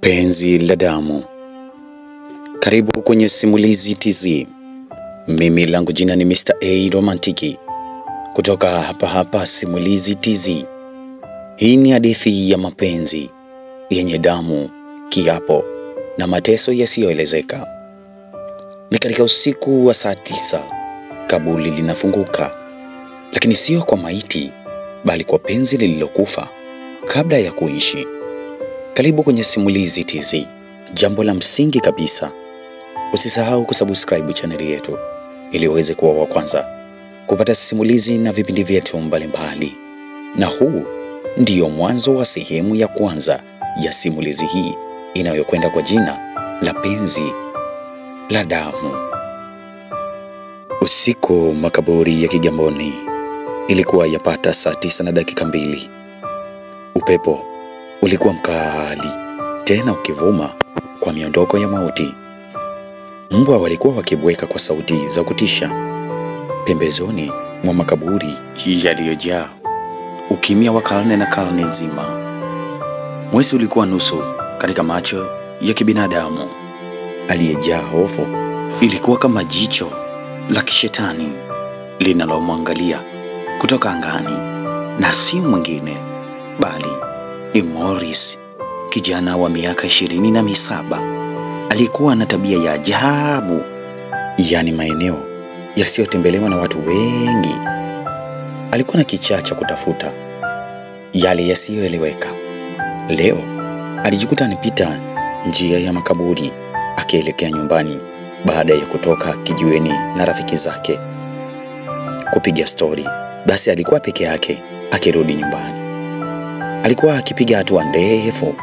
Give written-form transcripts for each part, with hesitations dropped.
Penzi la damu. Karibu kwenye Simulizi TZ. Mimi langu jina ni Mr. A Romantiki. Kutoka hapa Simulizi TZ. Hii ni hadithi ya mapenzi yenye damu, kiapo na mateso yasiyoelezeka. Ni katika usiku wa saa 9 kaburi linafunguka, lakini sio kwa maiti bali kwa penzi lililokufa kabla ya kuishi. Karibu kwenye Simulizi TZ. Jambo la msingi kabisa, usisahau kusubscribe chaneli yetu ili uweze kuwa wa kwanza kupata simulizi na vipindi vyetu mbalimbali. Na huu ndiyo mwanzo wa sehemu ya kwanza ya simulizi hii inayokwenda kwa jina la Penzi la Damu. Usiku makaburi ya Kigamboni. Ilikuwa yapata saa 9 na dakika 2. Upepo ulikuwa mkali, tena ukivuma kwa miondoko ya mauti. Mbwa walikuwa wakibweka kwa sauti za kutisha pembezoni mwa makaburi yaliyojaa ukimya wa karne na karne nzima. Mwezi ulikuwa nusu katika macho ya kibinadamu aliyejaa hofu. Ilikuwa kama jicho la kishetani linalomwangalia kutoka angani, na si mwingine bali ni Morris, kijana wa miaka 27. Alikuwa na tabia ya ajabu, yaani maeneo yasiyotembelewa na watu wengi. Alikuwa na kichaa cha kutafuta yale yasiyoeleweka. Leo alijikuta anipita njia ya makaburi akielekea nyumbani baada ya kutoka kijiweni na rafiki zake kupiga stori. Basi alikuwa peke yake akirudi nyumbani. Alikuwa akipiga hatua ndefu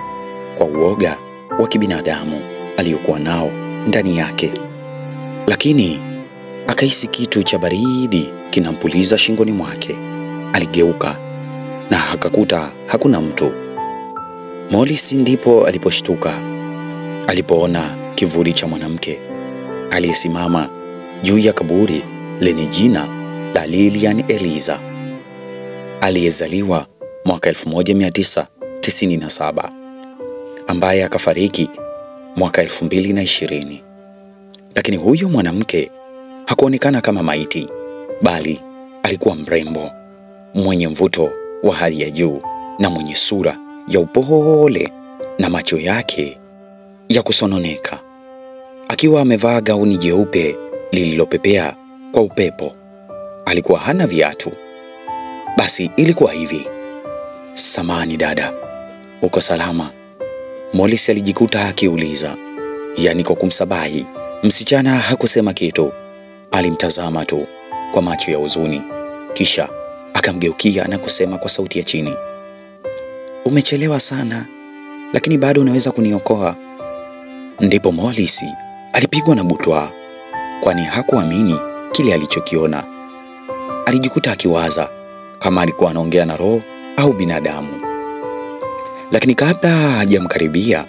kwa uoga wa kibinadamu aliyokuwa nao ndani yake, lakini akahisi kitu cha baridi kinampuliza shingoni mwake. Aligeuka na akakuta hakuna mtu. Morris ndipo aliposhtuka alipoona kivuli cha mwanamke aliyesimama juu ya kaburi lenye jina la Lilian Eliza, aliyezaliwa mwaka 1997, ambaye akafariki mwaka 2020. Lakini huyo mwanamke hakuonekana kama maiti, bali alikuwa mrembo, mwenye mvuto wa hali ya juu na mwenye sura ya upole na macho yake ya kusononeka. Akiwa amevaa gauni jeupe lililopepea kwa upepo. Alikuwa hana viatu. Basi ilikuwa hivi: "Samahani dada, uko salama?" Morris alijikuta akiuliza, yaani kwa kumsabahi. Msichana hakusema kitu, alimtazama tu kwa macho ya huzuni, kisha akamgeukia na kusema kwa sauti ya chini, "Umechelewa sana, lakini bado unaweza kuniokoa." Ndipo Morris alipigwa na butwaa, kwani hakuamini kile alichokiona. Alijikuta akiwaza kama alikuwa anaongea na roho au binadamu. Lakini kabla hajamkaribia,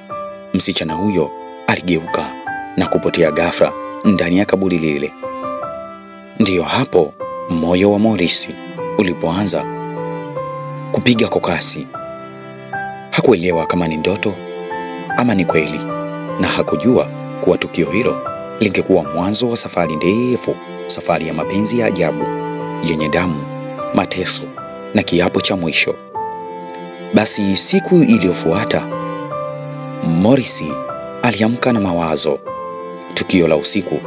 msichana huyo aligeuka na kupotea ghafla ndani ya kaburi lile. Ndiyo hapo moyo wa Morris ulipoanza kupiga kwa kasi. Hakuelewa kama ni ndoto ama ni kweli, na hakujua kuwa tukio hilo lingekuwa mwanzo wa safari ndefu, safari ya mapenzi ya ajabu yenye damu, mateso na kiapo cha mwisho. Basi siku iliyofuata Morris aliamka na mawazo. Tukio la usiku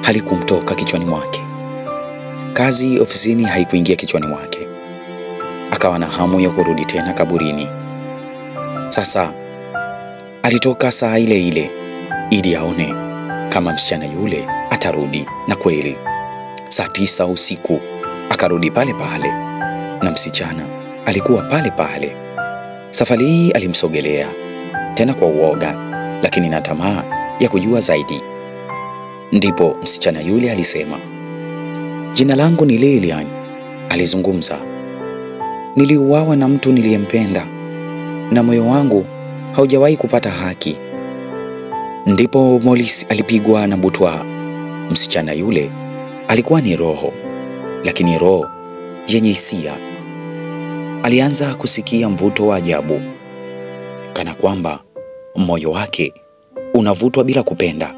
halikumtoka kichwani mwake. Kazi ofisini haikuingia kichwani mwake. Akawa na hamu ya kurudi tena kaburini. Sasa alitoka saa ile ile ili aone kama msichana yule atarudi, na kweli saa 9 usiku akarudi pale pale, na msichana alikuwa pale pale. Safari hii alimsogelea tena kwa uoga, lakini na tamaa ya kujua zaidi. Ndipo msichana yule alisema, "Jina langu ni Lilian." Alizungumza, "Niliuawa na mtu niliyempenda, na moyo wangu haujawahi kupata haki." Ndipo Morris alipigwa na butwaa. Msichana yule alikuwa ni roho, lakini roho yenye hisia. Alianza kusikia mvuto wa ajabu, kana kwamba moyo wake unavutwa bila kupenda.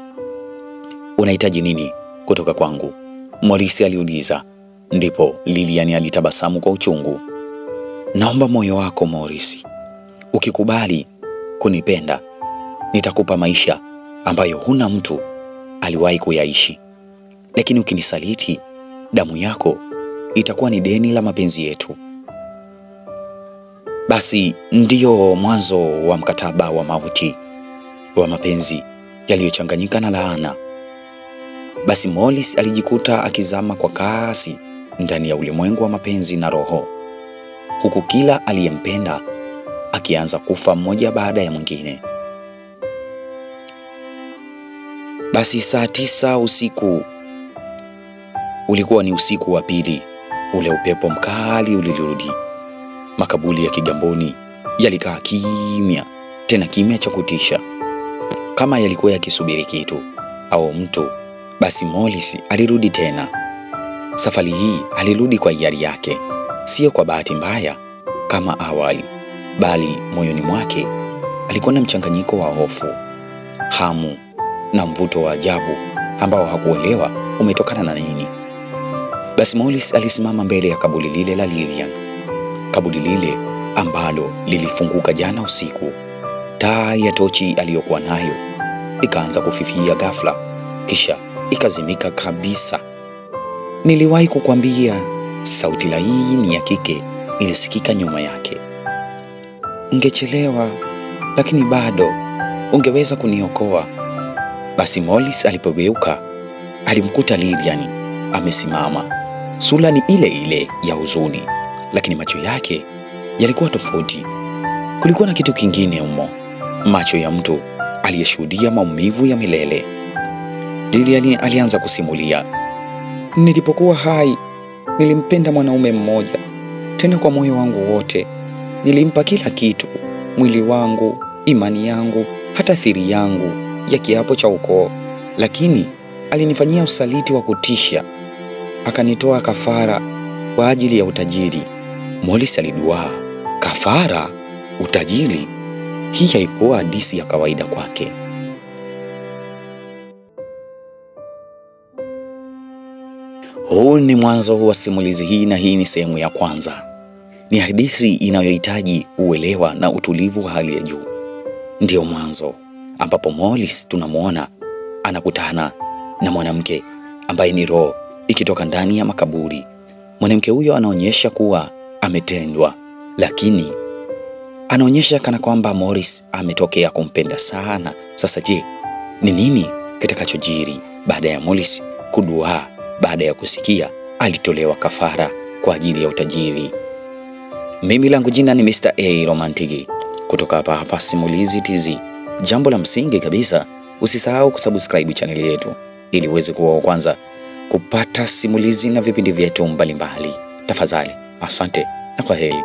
Unahitaji nini kutoka kwangu? Morris aliuliza. Ndipo Lilian alitabasamu kwa uchungu. Naomba moyo wako Morris. Ukikubali kunipenda, nitakupa maisha ambayo huna mtu aliwahi kuyaishi. Lakini ukinisaliti, damu yako itakuwa ni deni la mapenzi yetu. Basi ndiyo mwanzo wa mkataba wa mauti wa mapenzi yaliyochanganyika na laana. Basi Morris alijikuta akizama kwa kasi ndani ya ulimwengu wa mapenzi na roho, huku kila aliyempenda akianza kufa mmoja baada ya mwingine. Basi saa 9 usiku ulikuwa ni usiku wa pili. Ule upepo mkali ulirudi. Makaburi ya Kigamboni yalikaa kimya, tena kimya cha kutisha, kama yalikuwa yakisubiri kitu au mtu. Basi Morris alirudi tena. Safari hii alirudi kwa hiari yake, sio kwa bahati mbaya kama awali, bali moyoni mwake alikuwa na mchanganyiko wa hofu, hamu na mvuto wa ajabu ambao hakuelewa umetokana na nini. Basi Morris alisimama mbele ya kaburi lile la Lilian, kaburi lile ambalo lilifunguka jana usiku. Taa ya tochi aliyokuwa nayo ikaanza kufifia ghafla, kisha ikazimika kabisa. Niliwahi kukwambia, sauti laini ya kike ilisikika nyuma yake. Ungechelewa, lakini bado ungeweza kuniokoa. Basi Morris alipogeuka, alimkuta Lilian amesimama. Sura ni ile ile ya huzuni, lakini macho yake yalikuwa tofauti. Kulikuwa na kitu kingine humo, macho ya mtu aliyeshuhudia maumivu ya milele. Lilian alianza kusimulia. Nilipokuwa hai, nilimpenda mwanaume mmoja, tena kwa moyo wangu wote. Nilimpa kila kitu, mwili wangu, imani yangu, hata siri yangu ya kiapo cha ukoo. Lakini alinifanyia usaliti wa kutisha. Akanitoa kafara kwa ajili ya utajiri. Morris aliduaa. Kafara? Utajiri? Hii haikuwa hadithi ya kawaida kwake. Huu ni mwanzo wa simulizi hii, na hii ni sehemu ya kwanza. Ni hadithi inayohitaji uelewa na utulivu wa hali ya juu. Ndiyo mwanzo ambapo Morris tunamuona anakutana na mwanamke ambaye ni roho ikitoka ndani ya makaburi. Mwanamke huyo anaonyesha kuwa ametendwa, lakini anaonyesha kana kwamba Morris ametokea kumpenda sana. Sasa je, ni nini kitakachojiri baada ya Morris kuduaa, baada ya kusikia alitolewa kafara kwa ajili ya utajiri? Mimi langu jina ni Mr. A Romantic kutoka hapa Simulizi TZ. Jambo la msingi kabisa, usisahau kusubscribe channel yetu ili uweze kuwa wa kwanza kupata simulizi na vipindi vyetu mbalimbali. Tafadhali, asante na kwaheri.